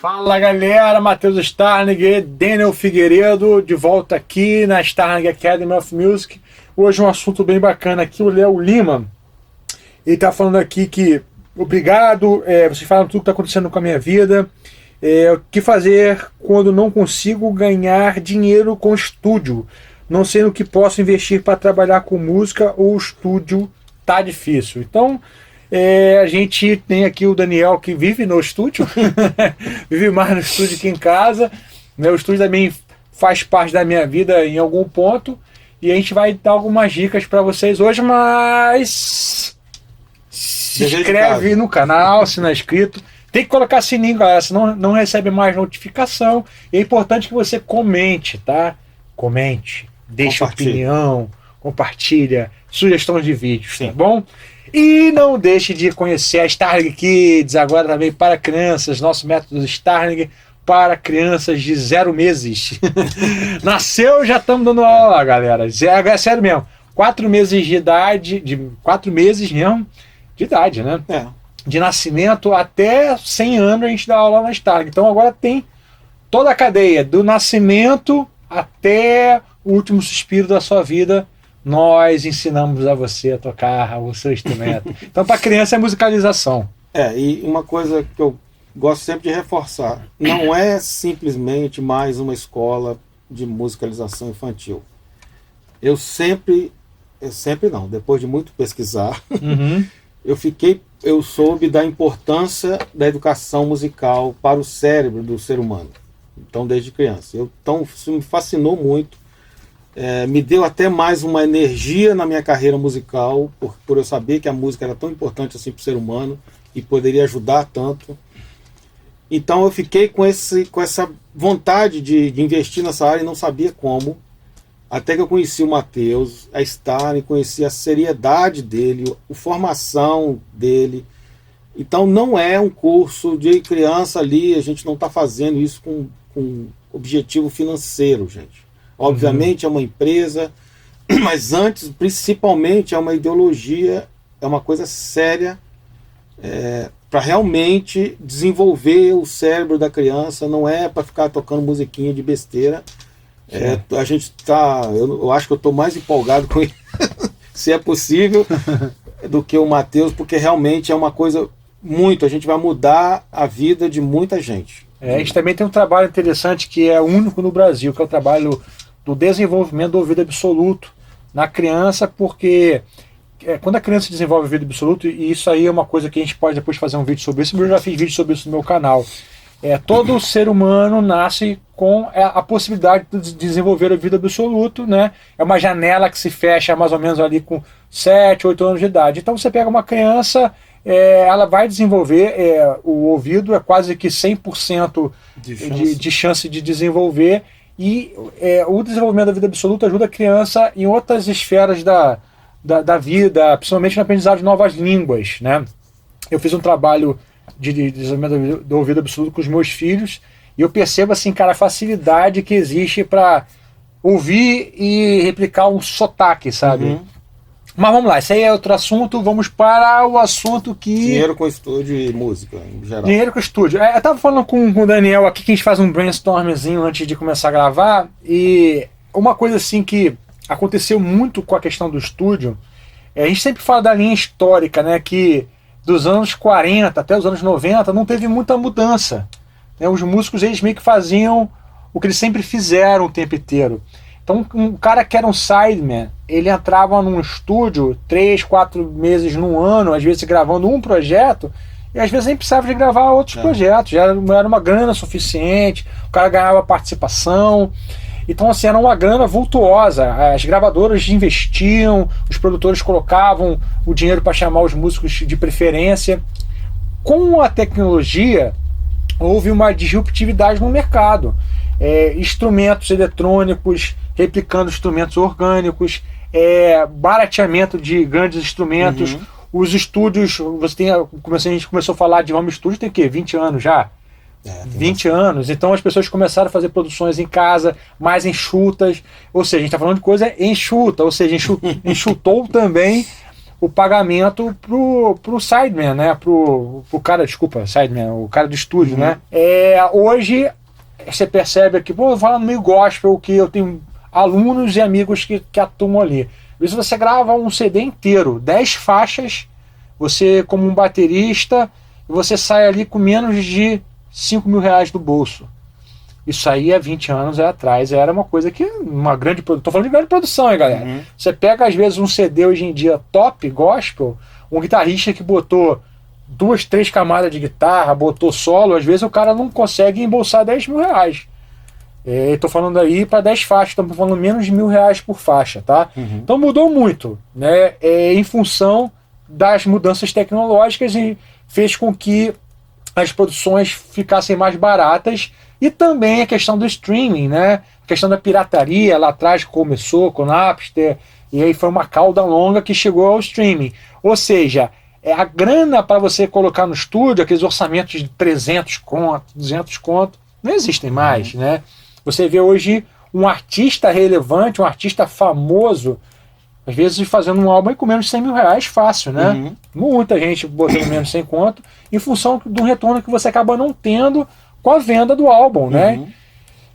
Fala galera, Matheus Starling, Daniel Figueiredo, de volta aqui na Starling Academy of Music. Hoje um assunto bem bacana aqui, o Léo Lima. Ele está falando aqui que, obrigado, vocês falam tudo que está acontecendo com a minha vida, o que fazer quando não consigo ganhar dinheiro com estúdio, não sei no que posso investir para trabalhar com música ou o estúdio tá difícil. Então, a gente tem aqui o Daniel que vive no estúdio, vive mais no estúdio que em casa, né? O estúdio também faz parte da minha vida em algum ponto, e a gente vai dar algumas dicas para vocês hoje, mas se inscreve no canal, se não é inscrito, tem que colocar sininho, galera, senão não recebe mais notificação. E é importante que você comente, tá? Comente, deixe opinião, compartilha, sugestões de vídeos, tá bom? E não deixe de conhecer a Starling Kids, agora também para crianças, nosso método Starling para crianças de 0 meses. Nasceu, já estamos dando aula, galera. É sério mesmo. 4 meses de idade, 4 meses mesmo, de idade, né? De nascimento até 100 anos a gente dá aula na Starling. Então agora tem toda a cadeia, do nascimento até o último suspiro da sua vida. Nós ensinamos a você a tocar o seu instrumento. Então, para criança é musicalização. E uma coisa que eu gosto sempre de reforçar, não é simplesmente mais uma escola de musicalização infantil. Eu sempre não, depois de muito pesquisar, eu soube da importância da educação musical para o cérebro do ser humano. Então, desde criança. Então, isso me fascinou muito. Me deu até mais uma energia na minha carreira musical, por eu saber que a música era tão importante assim para o ser humano e poderia ajudar tanto. Então eu fiquei com essa vontade de investir nessa área e não sabia como, até que eu conheci o Matheus, a Starling, conheci a seriedade dele, a formação dele. Então não é um curso de criança ali, a gente não está fazendo isso com objetivo financeiro, gente. Obviamente é uma empresa, mas antes, principalmente, é uma ideologia, é uma coisa séria, para realmente desenvolver o cérebro da criança, não é para ficar tocando musiquinha de besteira. A gente eu acho que eu estou mais empolgado com isso, se é possível, do que o Matheus, porque realmente é uma coisa a gente vai mudar a vida de muita gente. A gente também tem um trabalho interessante que é único no Brasil, que é o trabalho do desenvolvimento do ouvido absoluto na criança, porque quando a criança desenvolve o ouvido absoluto, e isso aí é uma coisa que a gente pode depois fazer um vídeo sobre isso, eu já fiz vídeo sobre isso no meu canal, todo ser humano nasce com a possibilidade de desenvolver o ouvido absoluto, né? É uma janela que se fecha mais ou menos ali com 7, 8 anos de idade. Então você pega uma criança, ela vai desenvolver, o ouvido é quase que 100% de chance de desenvolver, e o desenvolvimento da vida absoluta ajuda a criança em outras esferas da vida, principalmente no aprendizado de novas línguas, né? Eu fiz um trabalho de desenvolvimento do ouvido absoluto com os meus filhos, e eu percebo assim, cara, a facilidade que existe para ouvir e replicar um sotaque, sabe? Mas vamos lá, esse aí é outro assunto, vamos para o assunto que... Dinheiro com estúdio e música, em geral. Dinheiro com estúdio. Eu estava falando com o Daniel aqui, que a gente faz um brainstormzinho antes de começar a gravar, e uma coisa assim que aconteceu muito com a questão do estúdio, a gente sempre fala da linha histórica, né, que dos anos 40 até os anos 90 não teve muita mudança. Né, os músicos, eles meio que faziam o que eles sempre fizeram o tempo inteiro. Então, um cara que era um sideman, ele entrava num estúdio 3, 4 meses num ano, às vezes gravando um projeto, e às vezes nem precisava de gravar outros projetos, já era uma grana suficiente, o cara ganhava participação. Então, assim, era uma grana vultuosa. As gravadoras investiam, os produtores colocavam o dinheiro para chamar os músicos de preferência. Com a tecnologia, houve uma disruptividade no mercado. Instrumentos eletrônicos replicando instrumentos orgânicos, barateamento de grandes instrumentos. Os estúdios, a gente começou a falar de home studio, tem o quê? 20 anos já? 20 anos. Então as pessoas começaram a fazer produções em casa, mais enxutas, ou seja, a gente está falando de coisa enxuta, ou seja, enxutou também o pagamento pro sideman, né? Pro cara, desculpa, sideman, o cara do estúdio, né? Hoje você percebe aqui, pô, eu falo no meio gospel que eu tenho alunos e amigos que atuam ali. Às vezes você grava um CD inteiro, 10 faixas, você como um baterista, você sai ali com menos de 5 mil reais do bolso. Isso aí há 20 anos atrás era uma coisa que, uma grande produção, tô falando de grande produção, hein, galera? Você pega às vezes um CD hoje em dia top, gospel, um guitarrista que botou 2, 3 camadas de guitarra, botou solo, às vezes o cara não consegue embolsar 10 mil reais. Estou falando aí para 10 faixas, estamos falando menos de R$ 1.000 por faixa, tá? Então mudou muito, né? Em função das mudanças tecnológicas e fez com que as produções ficassem mais baratas e também a questão do streaming, né? A questão da pirataria, lá atrás começou com o Napster e aí foi uma cauda longa que chegou ao streaming. Ou seja, a grana para você colocar no estúdio, aqueles orçamentos de 300 conto, 200 conto, não existem mais, né? Você vê hoje um artista relevante, um artista famoso, às vezes fazendo um álbum com menos de 100 mil reais fácil, né? Muita gente botando menos de 100 conto, em função do retorno que você acaba não tendo com a venda do álbum, né?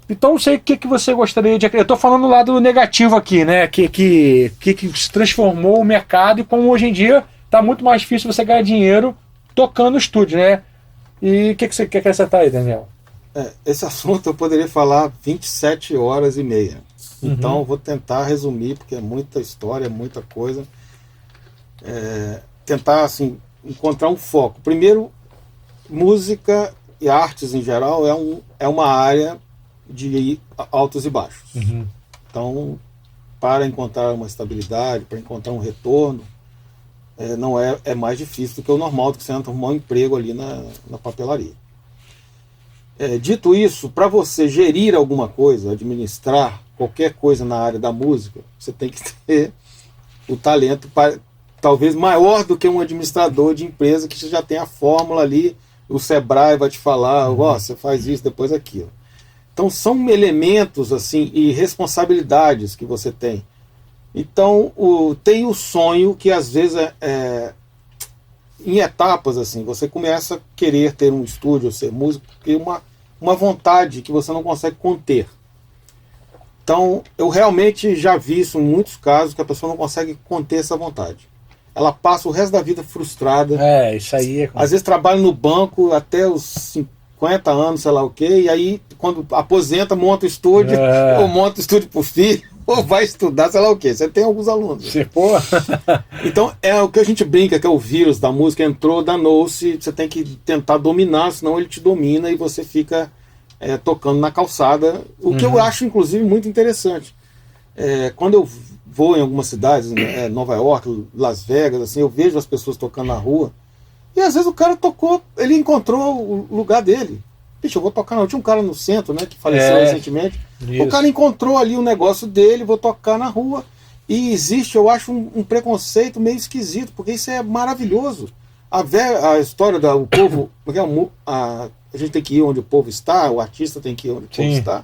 Então não sei o que você gostaria de... Eu estou falando do lado negativo aqui, né? Que se transformou o mercado e como hoje em dia está muito mais difícil você ganhar dinheiro tocando no estúdio, né? E o que você quer acrescentar aí, Daniel? Esse assunto eu poderia falar 27 horas e meia. Então eu vou tentar resumir, porque é muita história, é muita coisa. Tentar, assim, encontrar um foco. Primeiro, música e artes em geral é uma área de altos e baixos. Então, para encontrar uma estabilidade, para encontrar um retorno, não é mais difícil do que o normal, do que você entra arrumar um emprego ali na papelaria. Dito isso, para você gerir alguma coisa, administrar qualquer coisa na área da música, você tem que ter o talento talvez maior do que um administrador de empresa que já tem a fórmula ali, o Sebrae vai te falar, você faz isso, depois aquilo. Então são elementos assim e responsabilidades que você tem. Então tem o sonho que às vezes em etapas assim, você começa a querer ter um estúdio, ser músico, porque uma vontade que você não consegue conter. Então, eu realmente já vi isso em muitos casos, que a pessoa não consegue conter essa vontade. Ela passa o resto da vida frustrada. Isso aí. Às vezes trabalha no banco até os 50 anos, sei lá o quê, e aí, quando aposenta, monta o estúdio, ou monta o estúdio pro filho, ou vai estudar, sei lá o quê. Você tem alguns alunos. Então, é o que a gente brinca, que é o vírus da música, entrou, danou-se, você tem que tentar dominar, senão ele te domina e você fica tocando na calçada, o que eu acho, inclusive, muito interessante. Quando eu vou em algumas cidades, Nova York, Las Vegas, assim, eu vejo as pessoas tocando na rua, e às vezes o cara tocou, ele encontrou o lugar dele. Bicho, eu vou tocar não. Tinha um cara no centro, né, que faleceu recentemente. Isso. O cara encontrou ali o negócio dele, vou tocar na rua. E existe, eu acho, um preconceito meio esquisito, porque isso é maravilhoso. A história do povo, a gente tem que ir onde o povo está, o artista tem que ir onde o povo está.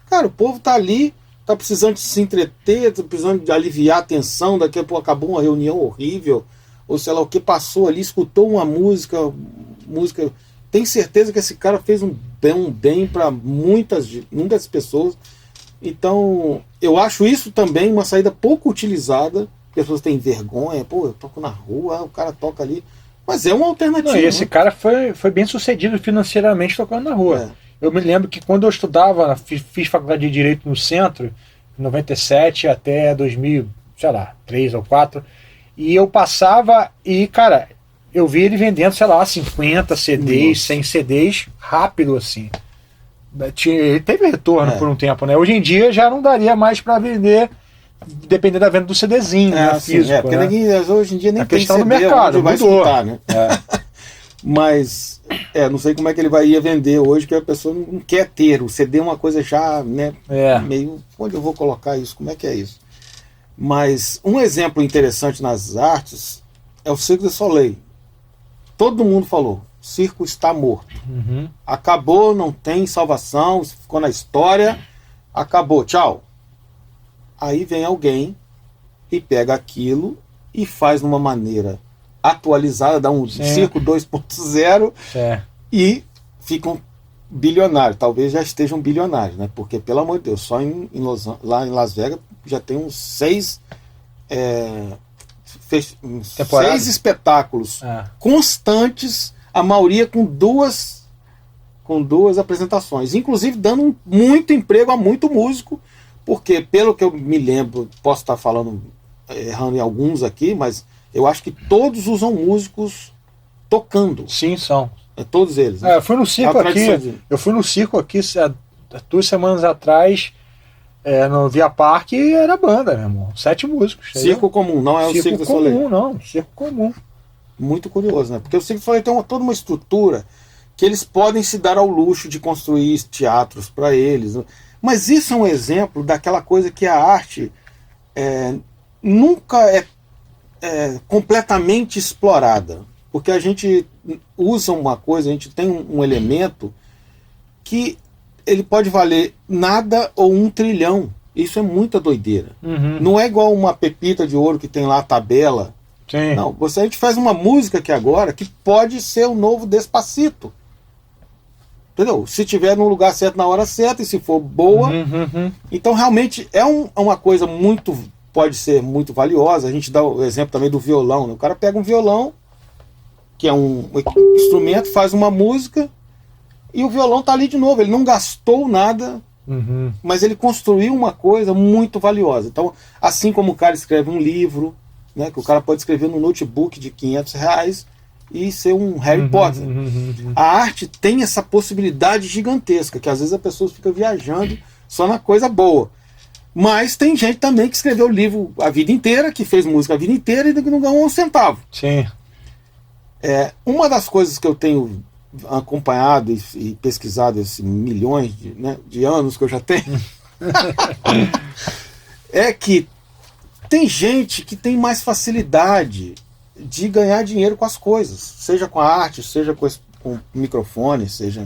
Cara, o povo está ali, está precisando de se entreter, está precisando de aliviar a tensão, daqui a pouco acabou uma reunião horrível, ou sei lá o que, passou ali, escutou uma música, tem certeza que esse cara fez um bem para muitas pessoas. Então, eu acho isso também uma saída pouco utilizada, porque as pessoas têm vergonha, eu toco na rua, o cara toca ali, mas é uma alternativa. Não, e esse cara foi bem sucedido financeiramente tocando na rua. Eu me lembro que quando eu estudava, fiz faculdade de Direito no centro, em 97 até 2000, sei lá, 3 ou 4, e eu passava e, cara, eu vi ele vendendo, sei lá, 50 CDs, 100 CDs, rápido assim. Ele teve retorno por um tempo, né? Hoje em dia já não daria mais para vender, dependendo da venda do CDzinho, né? Físico, porque hoje em dia nem tem questão CD, do mercado, vai mudou. Escutar, né? Mas, não sei como é que ele ia vender hoje, que a pessoa não quer ter. O CD é uma coisa já, né, meio... Onde eu vou colocar isso? Como é que é isso? Mas um exemplo interessante nas artes é o Cirque du Soleil. Todo mundo falou, o circo está morto. Acabou, não tem salvação, ficou na história, acabou, tchau. Aí vem alguém e pega aquilo e faz de uma maneira atualizada, dá um Sim. circo 2.0 É. e ficam bilionários. Talvez já estejam bilionários, né? Porque, pelo amor de Deus, só lá em Las Vegas já tem uns 6 Temporadas? 6 espetáculos Ah. constantes, a maioria com duas apresentações, inclusive dando muito emprego a muito músico, porque, pelo que eu me lembro, posso estar falando, errando em alguns aqui, mas eu acho que todos usam músicos tocando. Sim, são. Todos eles. Né? Eu fui no circo É uma tradição de- aqui. Eu fui no circo aqui há 2 semanas atrás, no Via Parque, e era banda, meu irmão. 7 músicos. Circo comum, não é o Circo do Soleil. comum, não. Circo comum. Muito curioso, né? Porque o Circo do Soleil tem toda uma estrutura que eles podem se dar ao luxo de construir teatros para eles. Né? Mas isso é um exemplo daquela coisa que a arte nunca é completamente explorada. Porque a gente usa uma coisa, a gente tem um elemento que ele pode valer nada ou 1 trilhão. Isso é muita doideira. Uhum. Não é igual uma pepita de ouro que tem lá a tabela. Sim. Não, a gente faz uma música aqui agora que pode ser o novo Despacito. Entendeu? Se tiver no lugar certo na hora certa e se for boa. Uhum. Então realmente é uma coisa muito, pode ser muito valiosa. A gente dá o exemplo também do violão. Né? O cara pega um violão, que é um instrumento, faz uma música e o violão tá ali de novo. Ele não gastou nada, Uhum. mas ele construiu uma coisa muito valiosa. Então, assim como o cara escreve um livro, né, que o cara pode escrever no notebook de R$500 e ser um Harry Potter. A arte tem essa possibilidade gigantesca, que às vezes a pessoa fica viajando só na coisa boa. Mas tem gente também que escreveu livro a vida inteira, que fez música a vida inteira e não ganhou um centavo. Sim. Uma das coisas que eu tenho acompanhado e pesquisado esses milhões de anos que eu já tenho é que tem gente que tem mais facilidade de ganhar dinheiro com as coisas, seja com a arte, seja com microfone, seja.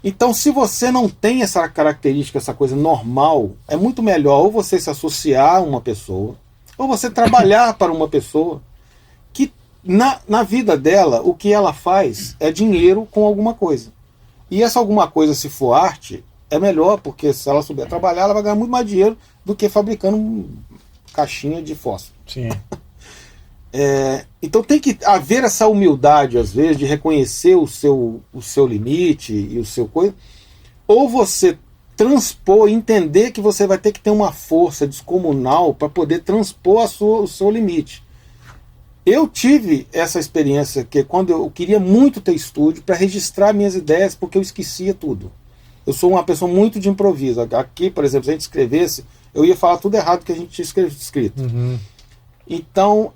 Então, se você não tem essa característica, essa coisa normal, é muito melhor ou você se associar a uma pessoa, ou você trabalhar para uma pessoa que na vida dela, o que ela faz é dinheiro com alguma coisa. E essa alguma coisa, se for arte, é melhor, porque se ela souber trabalhar, ela vai ganhar muito mais dinheiro do que fabricando caixinha de fósforo. Sim. Então tem que haver essa humildade, às vezes, de reconhecer o seu limite e o seu coisa, ou você transpor, entender que você vai ter que ter uma força descomunal para poder transpor o seu limite. Eu tive essa experiência que quando eu queria muito ter estúdio para registrar minhas ideias, porque eu esquecia tudo. Eu sou uma pessoa muito de improviso. Aqui, por exemplo, se a gente escrevesse, eu ia falar tudo errado que a gente tinha escrito. Uhum. Então,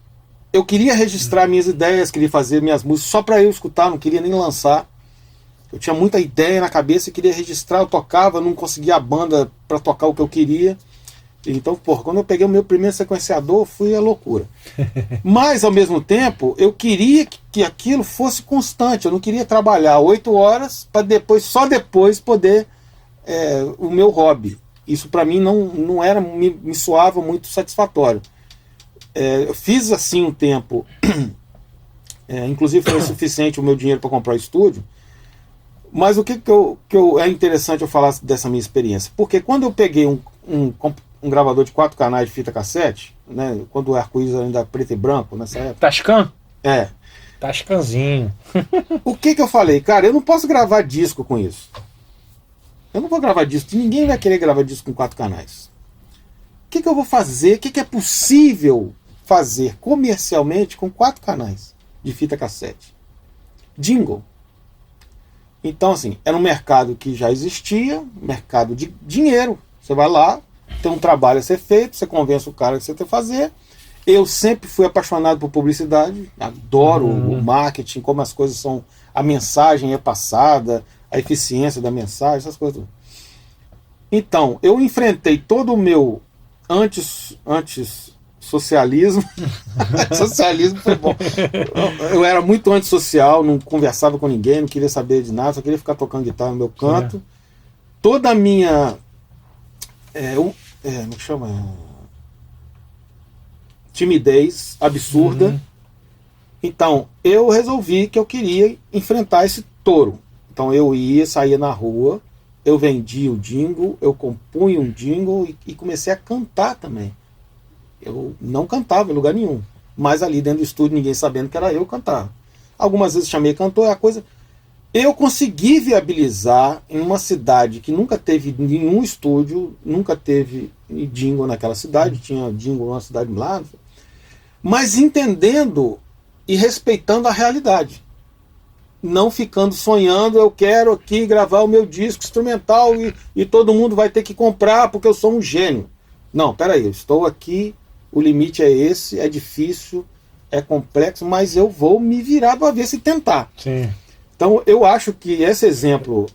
eu queria registrar minhas ideias, queria fazer minhas músicas só para eu escutar, não queria nem lançar. Eu tinha muita ideia na cabeça e queria registrar, eu tocava, não conseguia a banda para tocar o que eu queria. Então, quando eu peguei o meu primeiro sequenciador, fui a loucura. Mas, ao mesmo tempo, eu queria que aquilo fosse constante. Eu não queria trabalhar 8 horas para só depois poder o meu hobby. Isso para mim não era, me soava muito satisfatório. Eu fiz assim um tempo, inclusive foi suficiente o meu dinheiro para comprar o estúdio. Mas o que é interessante eu falar dessa minha experiência? Porque quando eu peguei um gravador de 4 canais de fita cassete, né, quando o arco-íris ainda era preto e branco nessa época. Tascam? É. Tascanzinho. O que eu falei? Cara, eu não posso gravar disco com isso. Eu não vou gravar disco. Ninguém vai querer gravar disco com 4 canais. O que eu vou fazer? O que é possível fazer comercialmente com 4 canais de fita cassete? Jingle. Então, assim, era um mercado que já existia, mercado de dinheiro. Você vai lá, tem um trabalho a ser feito, você convence o cara que você tem que fazer. Eu sempre fui apaixonado por publicidade, adoro o marketing, como as coisas são, a mensagem é passada, a eficiência da mensagem, essas coisas. Então, eu enfrentei todo o meu anti-socialismo. Socialismo foi bom. Eu era muito antissocial, não conversava com ninguém, não queria saber de nada, só queria ficar tocando guitarra no meu canto. Toda a minha... como que chama? timidez absurda. Então, eu resolvi que eu queria enfrentar esse touro. Então, eu saía na rua, eu vendia o jingle, eu compunha um jingle e comecei a cantar também. Eu não cantava em lugar nenhum, mas ali dentro do estúdio, ninguém sabendo que era eu cantava. Algumas vezes chamei cantor, é a coisa... Eu consegui viabilizar em uma cidade que nunca teve nenhum estúdio, nunca teve jingle naquela cidade, tinha jingle numa cidade lá, mas entendendo e respeitando a realidade. Não ficando sonhando, eu quero aqui gravar o meu disco instrumental e todo mundo vai ter que comprar porque eu sou um gênio. Não, peraí, eu estou aqui, o limite é esse, é difícil, é complexo, mas eu vou me virar do avesso e tentar. Sim. Então eu acho que esse exemplo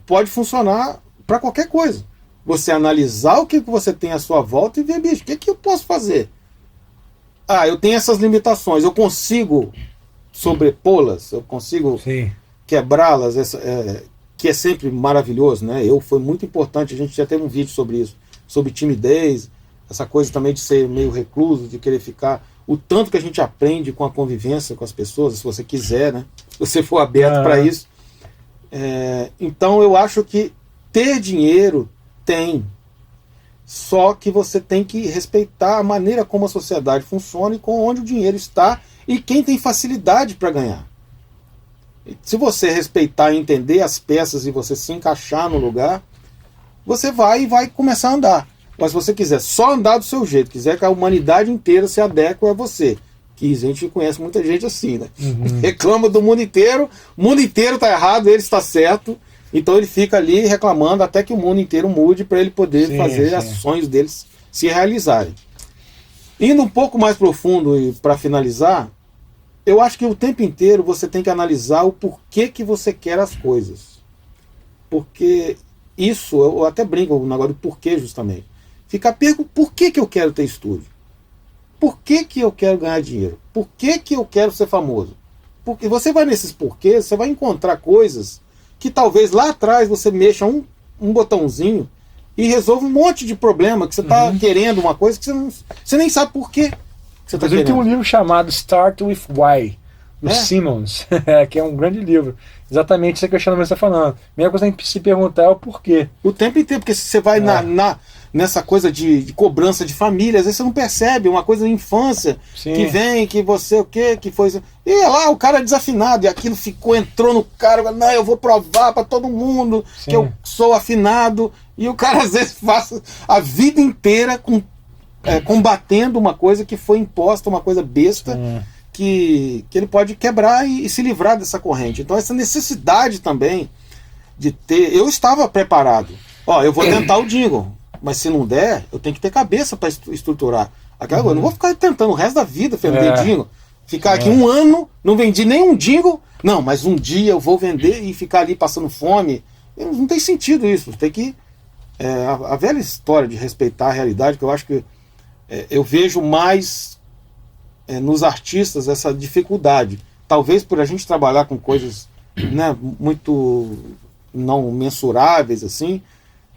pode funcionar para qualquer coisa. Você analisar o que você tem à sua volta e ver, bicho, o que eu posso fazer? Ah, eu tenho essas limitações, eu consigo sobrepô-las, eu consigo quebrá-las, que é sempre maravilhoso, né? Foi muito importante, a gente já teve um vídeo sobre isso, sobre timidez, essa coisa também de ser meio recluso, de querer ficar, o tanto que a gente aprende com a convivência com as pessoas, se você quiser, né? Se você for aberto para isso. Então eu acho que ter dinheiro tem, só que você tem que respeitar a maneira como a sociedade funciona e com onde o dinheiro está e quem tem facilidade para ganhar. Se você respeitar e entender as peças e você se encaixar no lugar, você vai começar a andar. Mas se você quiser só andar do seu jeito, quiser que a humanidade inteira se adeque a você, que a gente conhece muita gente assim, né? Reclama do mundo inteiro, o mundo inteiro está errado, ele está certo, então ele fica ali reclamando até que o mundo inteiro mude para ele poder fazer os sonhos deles se realizarem. Indo um pouco mais profundo e para finalizar, eu acho que o tempo inteiro você tem que analisar o porquê que você quer as coisas. Porque isso, eu até brinco com o negócio do porquê justamente. Fica perguntando por que eu quero ter estúdio? Por que eu quero ganhar dinheiro? Por que eu quero ser famoso? Porque você vai nesses porquês, você vai encontrar coisas que talvez lá atrás você mexa um botãozinho e resolve um monte de problema que você está querendo uma coisa que você nem sabe por quê. Inclusive tem um livro chamado Start With Why, do Simmons, que é um grande livro. Exatamente esse questionamento que você está falando. A primeira coisa que tem que se perguntar é o porquê. O tempo inteiro, porque se você vai nessa coisa de cobrança de família, às vezes você não percebe, uma coisa da infância, que vem, que você o quê, que foi... E lá o cara é desafinado, e aquilo entrou no cara, não, eu vou provar para todo mundo que eu sou afinado, e o cara às vezes passa a vida inteira combatendo uma coisa que foi imposta, uma coisa besta, que ele pode quebrar e se livrar dessa corrente. Então essa necessidade também de ter... Eu estava preparado. Eu vou tentar o jingle, mas se não der, eu tenho que ter cabeça para estruturar. Aquela coisa, eu não vou ficar tentando o resto da vida vender jingle. Ficar aqui um ano, não vendi nenhum jingle. Não, mas um dia eu vou vender e ficar ali passando fome. Não tem sentido isso. Tem que... a velha história de respeitar a realidade, que eu acho que eu vejo mais nos artistas essa dificuldade. Talvez por a gente trabalhar com coisas, né, muito não mensuráveis, assim,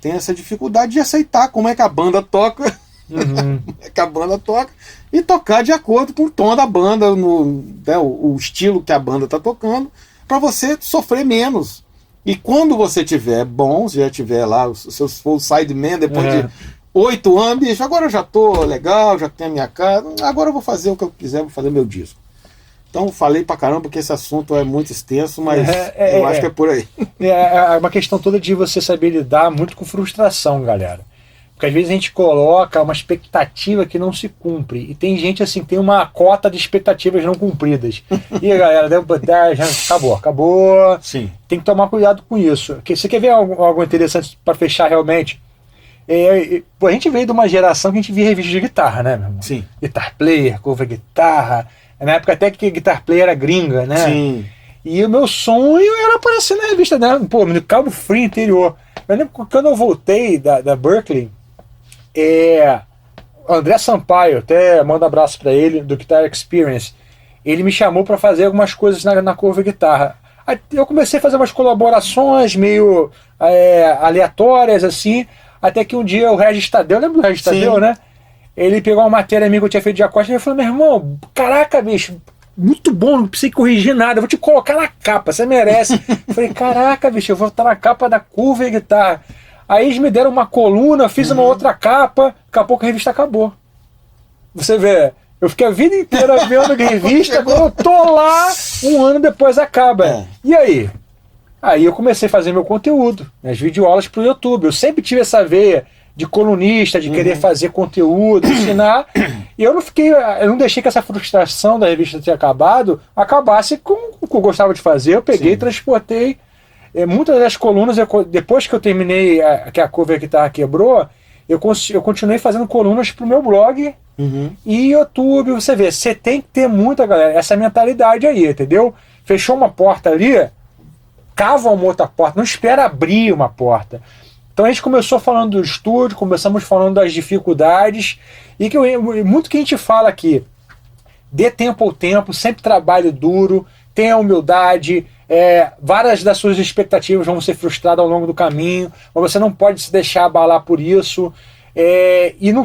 tem essa dificuldade de aceitar como é que a banda toca, como é que a banda toca, e tocar de acordo com o tom da banda, o estilo que a banda está tocando, para você sofrer menos. E quando você tiver bom, se já tiver lá os seus sidemen depois de 8 anos, bicho, agora eu já tô legal, já tenho a minha casa, agora eu vou fazer o que eu quiser, vou fazer meu disco. Então falei pra caramba porque esse assunto é muito extenso, mas eu acho que é por aí. É uma questão toda de você saber lidar muito com frustração, galera. Porque às vezes a gente coloca uma expectativa que não se cumpre. E tem gente assim, tem uma cota de expectativas não cumpridas. E a galera, já acabou. Sim. Tem que tomar cuidado com isso. Você quer ver algo interessante para fechar realmente? A gente veio de uma geração que a gente via revistas de guitarra, né, meu irmão? Sim. Guitar Player, cover guitarra. Na época até que Guitar Player era gringa, né? Sim. E o meu sonho era aparecer na revista, né? Pô, no Cabo Frio interior. Eu lembro que quando eu voltei da Berkeley, o André Sampaio, até mando um abraço para ele, do Guitar Experience, ele me chamou para fazer algumas coisas na cover guitarra. Aí eu comecei a fazer umas colaborações meio aleatórias, assim, até que um dia o Regis Tadeu, lembra do Regis Tadeu, né? ele pegou uma matéria minha que eu tinha feito de acústica e falou, meu irmão, caraca, bicho, muito bom, não precisa corrigir nada, eu vou te colocar na capa, você merece. Eu falei, caraca, bicho, eu vou estar na capa da Cover Guitar. Aí eles me deram uma coluna, fiz uma outra capa, daqui a pouco a revista acabou. Você vê, eu fiquei a vida inteira vendo revista, quando eu tô lá, um ano depois acaba. E aí? Aí eu comecei a fazer meu conteúdo, as videoaulas pro YouTube. Eu sempre tive essa veia de colunista, de querer fazer conteúdo, ensinar. E eu não deixei que essa frustração da revista ter acabado acabasse com o que eu gostava de fazer. Eu peguei e transportei. Muitas das colunas, depois que eu terminei, que a Cover Guitar quebrou, eu continuei fazendo colunas pro meu blog e YouTube. Você vê, você tem que ter muita, galera, essa mentalidade aí, entendeu? Fechou uma porta ali, cava uma outra porta, não espera abrir uma porta. Então a gente começou falando do estúdio, começamos falando das dificuldades, e muito que a gente fala aqui, dê tempo ao tempo, sempre trabalhe duro, tenha humildade, várias das suas expectativas vão ser frustradas ao longo do caminho, mas você não pode se deixar abalar por isso, e não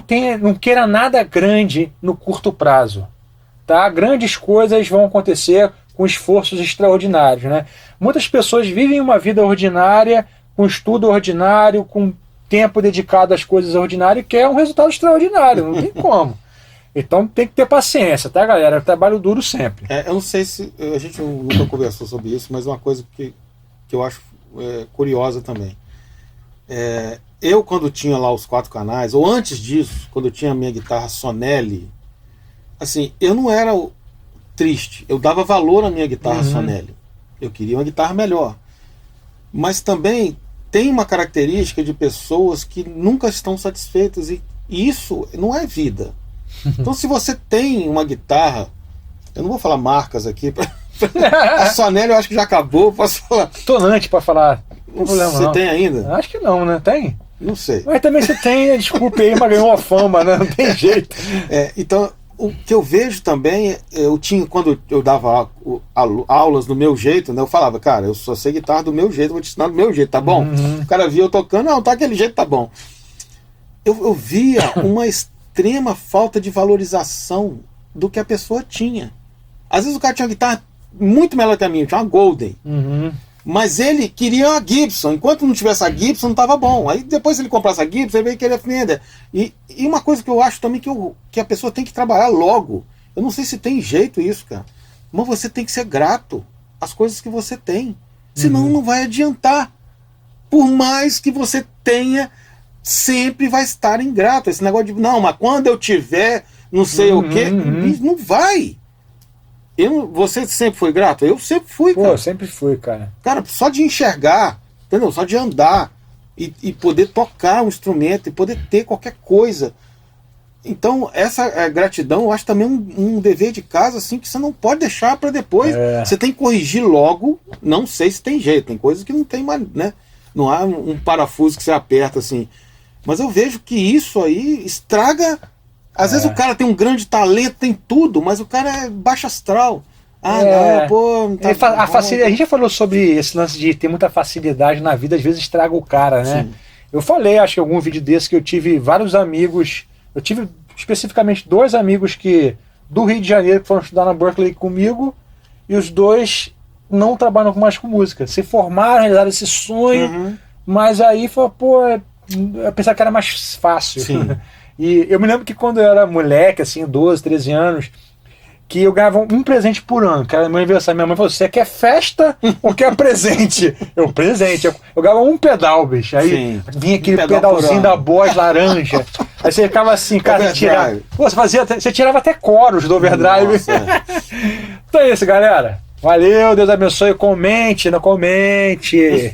queira nada grande no curto prazo. Tá? Grandes coisas vão acontecer com esforços extraordinários. Né? Muitas pessoas vivem uma vida ordinária, com estudo ordinário, com tempo dedicado às coisas ordinárias, que é um resultado extraordinário, não tem como. Então tem que ter paciência, tá, galera? Eu trabalho duro sempre. Eu não sei se a gente nunca conversou sobre isso, mas uma coisa que eu acho curiosa também. Eu, quando tinha lá os 4 canais, ou antes disso, quando eu tinha a minha guitarra Sonelli, assim, eu não era triste, eu dava valor à minha guitarra Sonelli. Eu queria uma guitarra melhor. Mas também tem uma característica de pessoas que nunca estão satisfeitas, e isso não é vida. Então, se você tem uma guitarra, eu não vou falar marcas aqui, a Sonelli eu acho que já acabou, posso falar. Tonante para falar, não tem problema. Você tem ainda? Acho que não, né? Tem? Não sei. Mas também você tem, desculpe aí, mas ganhou uma fama, né? Não tem jeito. Então, o que eu vejo também, quando eu dava aulas do meu jeito, né, eu falava, cara, eu só sei guitarra do meu jeito, vou te ensinar do meu jeito, tá bom? O cara via eu tocando, não, tá aquele jeito, tá bom. Eu via uma extrema falta de valorização do que a pessoa tinha. Às vezes o cara tinha uma guitarra muito melhor que a minha, tinha uma Golden. Mas ele queria uma Gibson. Enquanto não tivesse a Gibson, não estava bom. Aí depois ele comprasse a Gibson, ele veio querer Fender. E uma coisa que eu acho também que a pessoa tem que trabalhar logo. Eu não sei se tem jeito isso, cara. Mas você tem que ser grato às coisas que você tem. Senão não vai adiantar. Por mais que você tenha, sempre vai estar ingrato. Esse negócio de, não, mas quando eu tiver não sei o quê, não vai. Você sempre foi grato? Eu sempre fui, cara. Pô, sempre fui, cara. Cara, só de enxergar, entendeu? Só de andar e poder tocar um instrumento e poder ter qualquer coisa. Então, essa gratidão, eu acho também um dever de casa, assim, que você não pode deixar para depois. Você tem que corrigir logo. Não sei se tem jeito. Tem coisas que não tem mais, né? Não há um parafuso que você aperta, assim. Mas eu vejo que isso aí estraga. Às vezes o cara tem um grande talento, tem tudo, mas o cara é baixo astral. Não, pô... Não tá a gente já falou sobre esse lance de ter muita facilidade na vida, às vezes estraga o cara, né? Sim. Eu falei, acho que em algum vídeo desse, que eu tive vários amigos, eu tive especificamente 2 amigos do Rio de Janeiro que foram estudar na Berkeley comigo, e os 2 não trabalham mais com música. Se formaram, realizaram esse sonho, mas aí foi, pô, eu pensava que era mais fácil. Sim. E eu me lembro que quando eu era moleque, assim, 12, 13 anos, que eu ganhava um presente por ano. Que era meu aniversário. Minha mãe falou, você quer festa ou quer presente? Presente. Eu ganhava um pedal, bicho. Aí vinha aquele pedalzinho da Boss laranja. Aí você ficava assim, cara, você tirava. Pô, você tirava até coros do overdrive. Então é isso, galera. Valeu, Deus abençoe. Comente, não comente.